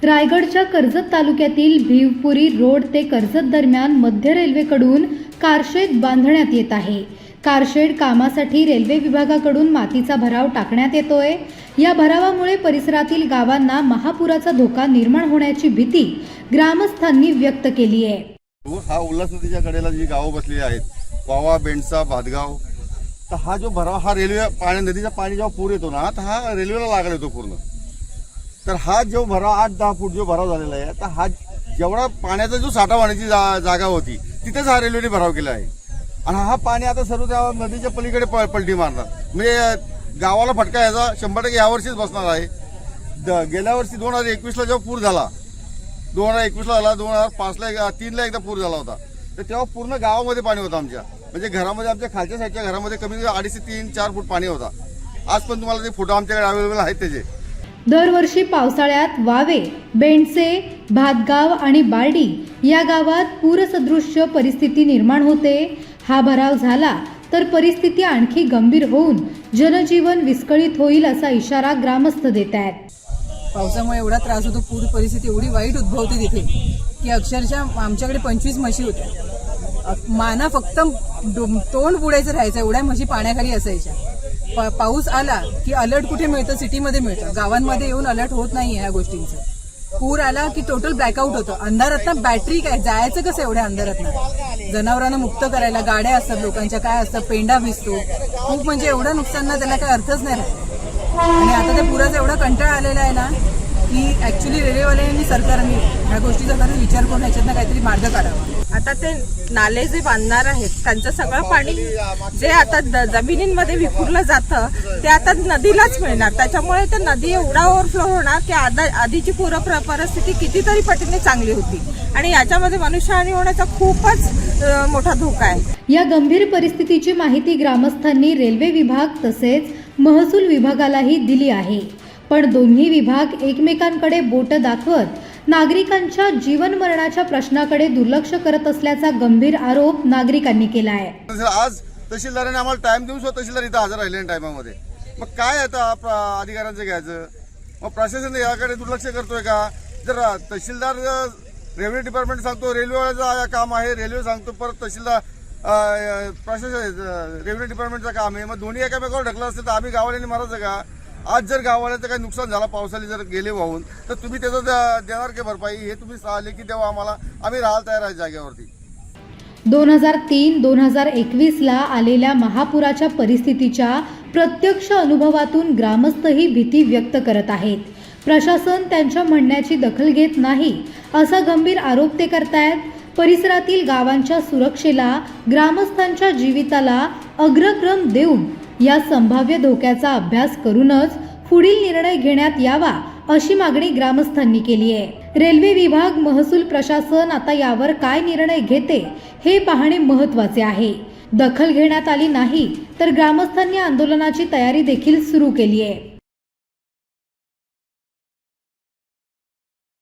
रायगडच्या कर्जत तालुक्यातील भिवपुरी रोड ते कर्जत दरम्यान मध्य रेल्वेकडून कारशेड बांधण्यात येत आहे। कारशेड कामासाठी रेल्वे विभागाकडून मातीचा भराव टाकण्यात येतोय। या भरावामुळे परिसरातील गावांना महापुराचा धोका निर्माण होण्याची भीती ग्रामस्थांनी व्यक्त केली आहे। हा उल्हास नदीच्या कडेला जी गावं बसलेली आहेत, वावा, बेंडसा, भातगाव, तर हा जो भराव हा रेल्वे पाणी नदीचा पाणी जेव्हा पूर येतो ना, तर हा रेल्वेला लागला येतो पूर्ण। तर हा जो भराव 8-10 फूट जो भराव झालेला आहे, तर हा जेवढा पाण्याचा जो साठा होण्याची जागा होती तिथेच हा रेल्वेने भराव केला आहे। आणि हा पाणी आता सर्व त्या नदीच्या पलीकडे पलटी मारणार, म्हणजे गावाला फटका याचा 100% यावर्षीच बसणार आहे। गेल्या वर्षी 2021ला जेव्हा पूर झाला, 2021ला झाला, 2005ला 3ला एकदा पूर झाला होता, तर तेव्हा पूर्ण गावामध्ये पाणी होतं आमच्या, म्हणजे घरामध्ये आमच्या खालच्या साईडच्या घरामध्ये कमी 2.5 ते 3-4 फूट पाणी होता। आज पण तुम्हाला ते फोटो आमच्याकडे अवेलेबल आहेत त्याचे। दरवर्षी पावसाळ्यात वावे, बेंडसे, भातगाव आणि बार्डी या गावात पूरसदृश्य परिस्थिती निर्माण होते। हा भराव झाला तर परिस्थिती आणखी गंभीर होऊन जनजीवन विस्कळीत होईल असा इशारा ग्रामस्थ देत आहेत। पावसामुळे एवढा त्रास होतो, पूर परिस्थिती एवढी वाईट उद्भवते तिथे की अक्षरशः आमच्याकडे 25 म्हशी होत्या। माना फक्त तोंड बुडायचं राहायचं, एवढ्या म्हशी पाण्याखाली असायच्या। पाऊस आला की अलर्ट कुठे मिळतं? सिटीमध्ये मिळतं, गावांमध्ये येऊन अलर्ट होत नाही ह्या गोष्टींचं। पूर आला की टोटल ब्लॅकआउट होतं। अंधारातनं बॅटरी काय जायचं कसं एवढ्या अंधारातनं? जनावरांना मुक्त करायला गाड्या असतात लोकांच्या, काय असतं, पेंडा भिजतो खूप, म्हणजे एवढं नुकसान ना, त्याला काही अर्थच नाही राहत। आणि आता त्या पुराचा एवढा कंटाळा आलेला आहे ना की ऍक्च्युली रेल्वेवाल्यांनी, सरकारने ह्या गोष्टीचा खरंच विचार करून ह्याच्यातनं काहीतरी मार्ग काढावा। आता ते नाले जे बांधणार आहेत त्यांचं सगळं पाणी जे आता जमिनींमध्ये विखुरलं जातं ते आता नदीलाच मिळणार, त्याच्यामुळे तर नदी एवढा ओव्हरफ्लो होणार की आधीची पूर परिस्थिती कितीतरी पटीने चांगली होती आणि याच्यामध्ये मनुष्यहानी होण्याचा खूपच मोठा धोका आहे। या गंभीर परिस्थितीची माहिती ग्रामस्थांनी रेल्वे विभाग तसेच महसूल विभागालाही दिली आहे, पण दोन्ही विभाग एकमेकांकडे बोट दाखवत नागरिकांच्या जीवन मरणाच्या प्रश्नाकडे दुर्लक्ष करत असल्याचा गंभीर आरोप नागरिकांनी केला आहे। आज तहसीलदारांनी आम्हाला टाइम देऊन तहसीलदार इथं हजर राहिले टायमामध्ये, मग काय आता अधिकाऱ्यांचं घ्यायचं? मग प्रशासन याकडे दुर्लक्ष करतोय का? जर तहसीलदार रेव्हेन्यू डिपार्टमेंट सांगतो रेल्वेचं काम आहे, रेल्वे सांगतो परत तहसीलदार प्रशासन रेव्हेन्यू डिपार्टमेंटचं काम आहे, मग दोन्ही एकामेकावर ढकलं असतं तर आम्ही गाववाल्यांनी मारायचं का? आज जर गाववाल्याचं काही नुकसान झालं, पावसाने जर गेले वाहून, तर तुम्ही त्याचं देणार की भरपाई? हे तुम्ही लेखी द्यावं आम्हाला, आम्ही राहायला तयार आहे जागेवरती। 2003-2021ला आलेल्या महापुराच्या परिस्थितीच्या प्रत्यक्ष अनुभवातून ग्रामस्थही भीती व्यक्त करत आहेत। प्रशासन त्यांच्या म्हणण्याची दखल घेत नाही असा गंभीर आरोप ते करतायत। परिसरातील गावांच्या सुरक्षेला, ग्रामस्थांच्या जीविताला अग्रक्रम देऊन या संभाव्य धोक्याचा अभ्यास करूनच पुढील निर्णय घेण्यात यावा अशी मागणी ग्रामस्थांनी केली आहे। रेल्वे विभाग, महसूल प्रशासन आता यावर काय निर्णय घेते हे पाहणे महत्त्वाचे आहे। दखल घेण्यात आली नाही तर ग्रामस्थांनी आंदोलनाची तयारी देखील सुरू केली आहे।